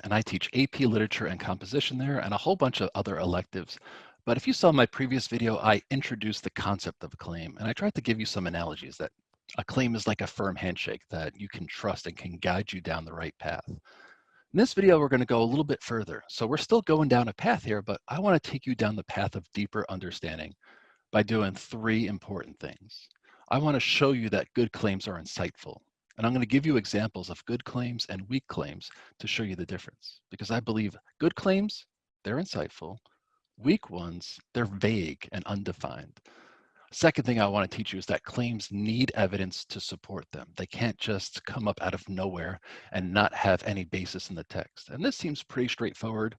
and I teach AP Literature and Composition there and a whole bunch of other electives. But if you saw my previous video, I introduced the concept of a claim, and I tried to give you some analogies that a claim is like a firm handshake that you can trust and can guide you down the right path. In this video, we're going to go a little bit further. So we're still going down a path here, but I want to take you down the path of deeper understanding by doing three important things. I want to show you that good claims are insightful. And I'm going to give you examples of good claims and weak claims to show you the difference. Because I believe good claims, they're insightful. Weak ones, they're vague and undefined. Second thing I want to teach you is that claims need evidence to support them. They can't just come up out of nowhere and not have any basis in the text. And this seems pretty straightforward,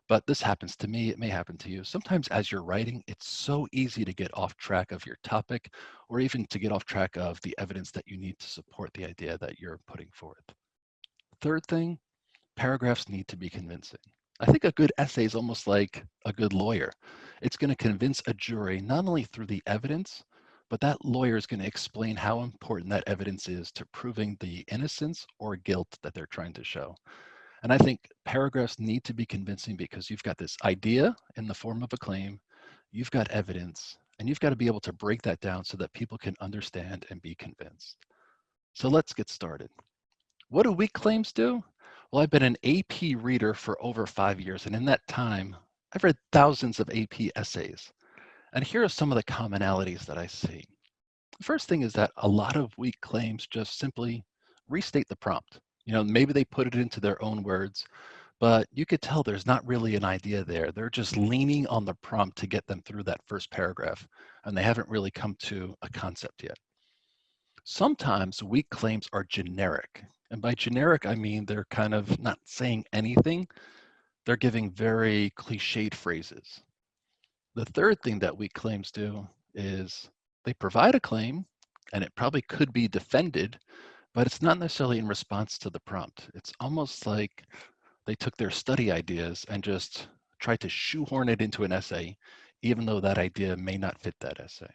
but this happens to me, it may happen to you. Sometimes as you're writing, it's so easy to get off track of your topic or even to get off track of the evidence that you need to support the idea that you're putting forth. Third thing, paragraphs need to be convincing. I think a good essay is almost like a good lawyer. It's going to convince a jury not only through the evidence, but that lawyer is going to explain how important that evidence is to proving the innocence or guilt that they're trying to show. And I think paragraphs need to be convincing because you've got this idea in the form of a claim, you've got evidence, and you've got to be able to break that down so that people can understand and be convinced. So let's get started. What do weak claims do? Well, I've been an AP reader for over 5 years, and in that time, I've read thousands of AP essays. And here are some of the commonalities that I see. The first thing is that a lot of weak claims just simply restate the prompt. Maybe they put it into their own words, but you could tell there's not really an idea there. They're just leaning on the prompt to get them through that first paragraph, and they haven't really come to a concept yet. Sometimes weak claims are generic. And by generic, I mean they're kind of not saying anything. They're giving very cliched phrases. The third thing that weak claims do is they provide a claim, and it probably could be defended, but it's not necessarily in response to the prompt. It's almost like they took their study ideas and just tried to shoehorn it into an essay, even though that idea may not fit that essay.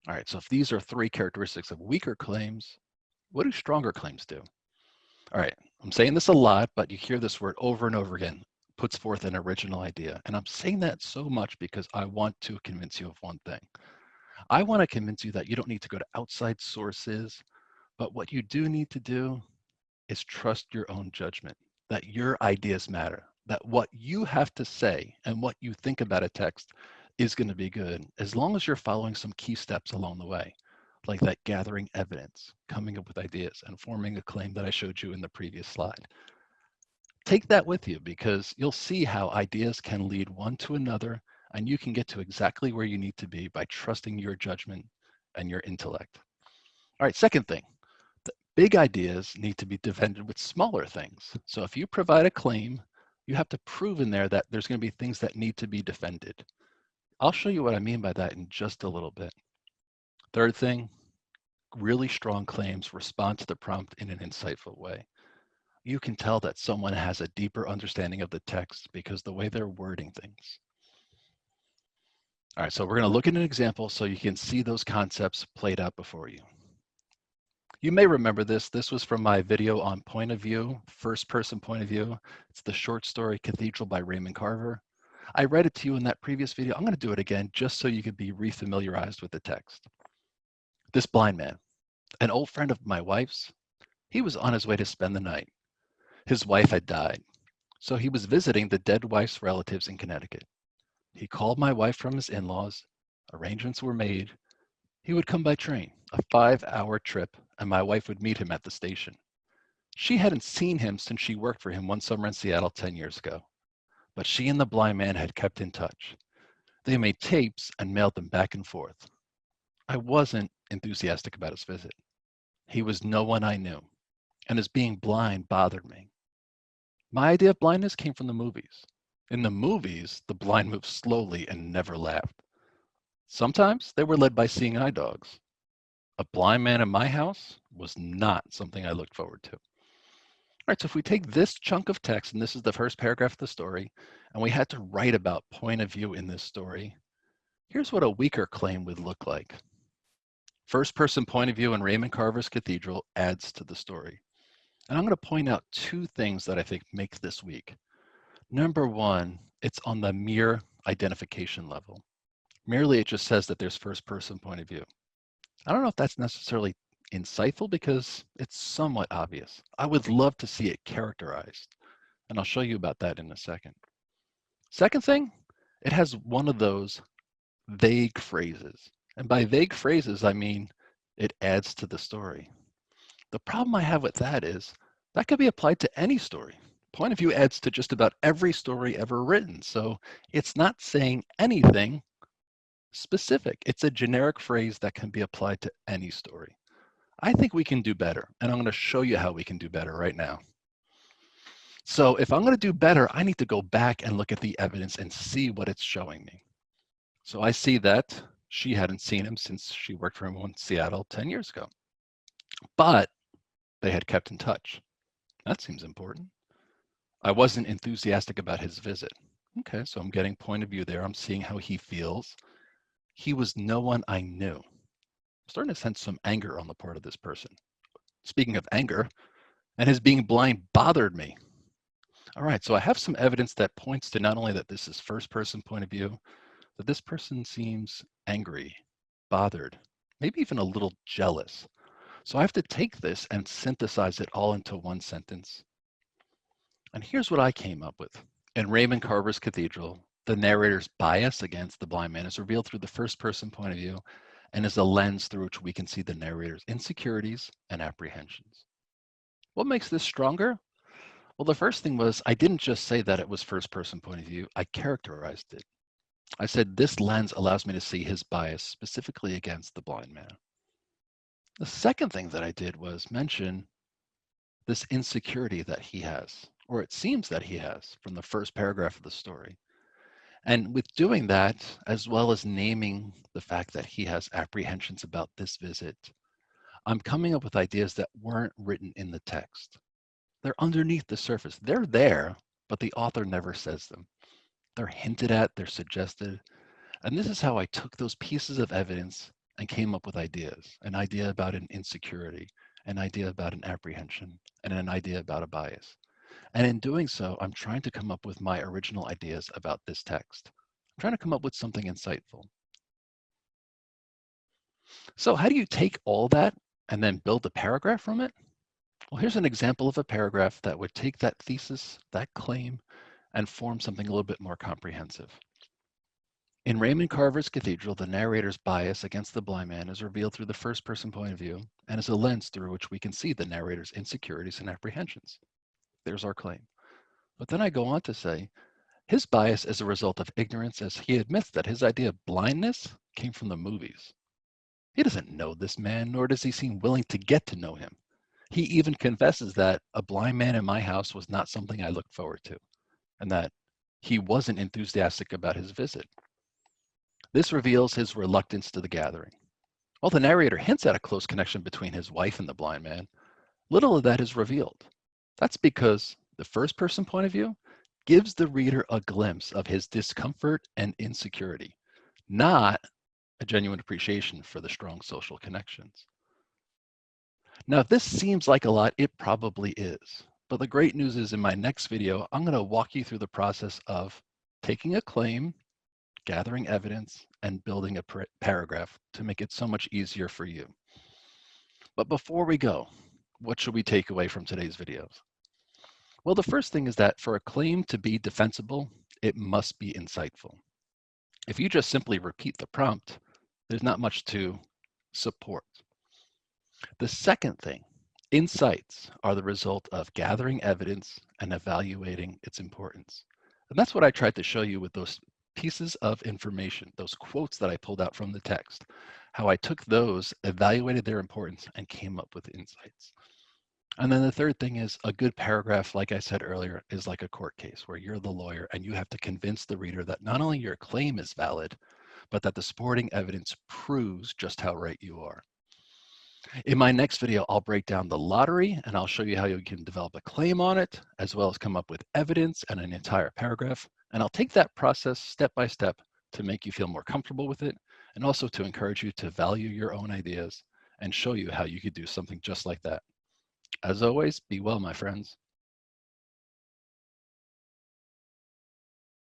All right, so if these are three characteristics of weaker claims, what do stronger claims do? All right, I'm saying this a lot, but you hear this word over and over again, puts forth an original idea. And I'm saying that so much because I want to convince you of one thing. I want to convince you that you don't need to go to outside sources, but what you do need to do is trust your own judgment, that your ideas matter, that what you have to say and what you think about a text is going to be good, as long as you're following some key steps along the way, like that gathering evidence, coming up with ideas, and forming a claim that I showed you in the previous slide. Take that with you because you'll see how ideas can lead one to another, and you can get to exactly where you need to be by trusting your judgment and your intellect. All right, second thing, the big ideas need to be defended with smaller things. So if you provide a claim, you have to prove in there that there's going to be things that need to be defended. I'll show you what I mean by that in just a little bit. Third thing, really strong claims respond to the prompt in an insightful way. You can tell that someone has a deeper understanding of the text because the way they're wording things. All right, so we're going to look at an example so you can see those concepts played out before you. You may remember this. This was from my video on point of view, first person point of view. It's the short story Cathedral by Raymond Carver. I read it to you in that previous video. I'm going to do it again just so you could be refamiliarized with the text. This blind man, an old friend of my wife's, he was on his way to spend the night. His wife had died, so he was visiting the dead wife's relatives in Connecticut. He called my wife from his in-laws. Arrangements were made. He would come by train, a 5-hour trip, and my wife would meet him at the station. She hadn't seen him since she worked for him one summer in Seattle 10 years ago, but she and the blind man had kept in touch. They made tapes and mailed them back and forth. I wasn't enthusiastic about his visit. He was no one I knew, and his being blind bothered me. My idea of blindness came from the movies. In the movies, the blind moved slowly and never laughed. Sometimes they were led by seeing eye dogs. A blind man in my house was not something I looked forward to. All right, so if we take this chunk of text, and this is the first paragraph of the story, and we had to write about point of view in this story, here's what a weaker claim would look like. First person point of view in Raymond Carver's Cathedral adds to the story. And I'm going to point out two things that I think make this weak. Number one, it's on the mere identification level. Merely it just says that there's first person point of view. I don't know if that's necessarily insightful because it's somewhat obvious. I would love to see it characterized, and I'll show you about that in a second. Second thing, it has one of those vague phrases. And by vague phrases, I mean it adds to the story. The problem I have with that is that could be applied to any story. Point of view adds to just about every story ever written. So it's not saying anything specific. It's a generic phrase that can be applied to any story. I think we can do better, and I'm going to show you how we can do better right now. So if I'm going to do better, I need to go back and look at the evidence and see what it's showing me. So I see that she hadn't seen him since she worked for him in Seattle 10 years ago, but they had kept in touch. That seems important. I wasn't enthusiastic about his visit. Okay, so I'm getting point of view there. I'm seeing how he feels. He was no one I knew. I'm starting to sense some anger on the part of this person. Speaking of anger, and his being blind bothered me. All right, so I have some evidence that points to not only that this is first person point of view, but this person seems angry, bothered, maybe even a little jealous. So I have to take this and synthesize it all into one sentence. And here's what I came up with. In Raymond Carver's Cathedral, the narrator's bias against the blind man is revealed through the first person point of view and is a lens through which we can see the narrator's insecurities and apprehensions. What makes this stronger? Well, the first thing was I didn't just say that it was first person point of view, I characterized it. I said this lens allows me to see his bias specifically against the blind man. The second thing that I did was mention this insecurity that he has, or it seems that he has from the first paragraph of the story. And with doing that, as well as naming the fact that he has apprehensions about this visit, I'm coming up with ideas that weren't written in the text. They're underneath the surface. They're there, but the author never says them. They're hinted at, they're suggested. And this is how I took those pieces of evidence and came up with ideas. An idea about an insecurity, an idea about an apprehension, and an idea about a bias. And in doing so, I'm trying to come up with my original ideas about this text. I'm trying to come up with something insightful. So how do you take all that and then build a paragraph from it? Well, here's an example of a paragraph that would take that thesis, that claim, and form something a little bit more comprehensive. In Raymond Carver's Cathedral, the narrator's bias against the blind man is revealed through the first person point of view and is a lens through which we can see the narrator's insecurities and apprehensions. There's our claim. But then I go on to say, his bias is a result of ignorance as he admits that his idea of blindness came from the movies. He doesn't know this man, nor does he seem willing to get to know him. He even confesses that a blind man in my house was not something I looked forward to, and that he wasn't enthusiastic about his visit. This reveals his reluctance to the gathering. While the narrator hints at a close connection between his wife and the blind man, little of that is revealed. That's because the first person point of view gives the reader a glimpse of his discomfort and insecurity, not a genuine appreciation for the strong social connections. Now, if this seems like a lot, it probably is. But the great news is in my next video, I'm going to walk you through the process of taking a claim, gathering evidence, and building a paragraph to make it so much easier for you. But before we go, what should we take away from today's videos? Well, the first thing is that for a claim to be defensible, it must be insightful. If you just simply repeat the prompt, there's not much to support. The second thing, insights are the result of gathering evidence and evaluating its importance. And that's what I tried to show you with those pieces of information, those quotes that I pulled out from the text, how I took those, evaluated their importance, and came up with insights. And then the third thing is a good paragraph, like I said earlier, is like a court case where you're the lawyer and you have to convince the reader that not only your claim is valid, but that the supporting evidence proves just how right you are. In my next video, I'll break down the lottery and I'll show you how you can develop a claim on it, as well as come up with evidence and an entire paragraph. And I'll take that process step by step to make you feel more comfortable with it, and also to encourage you to value your own ideas and show you how you could do something just like that. As always, be well, my friends.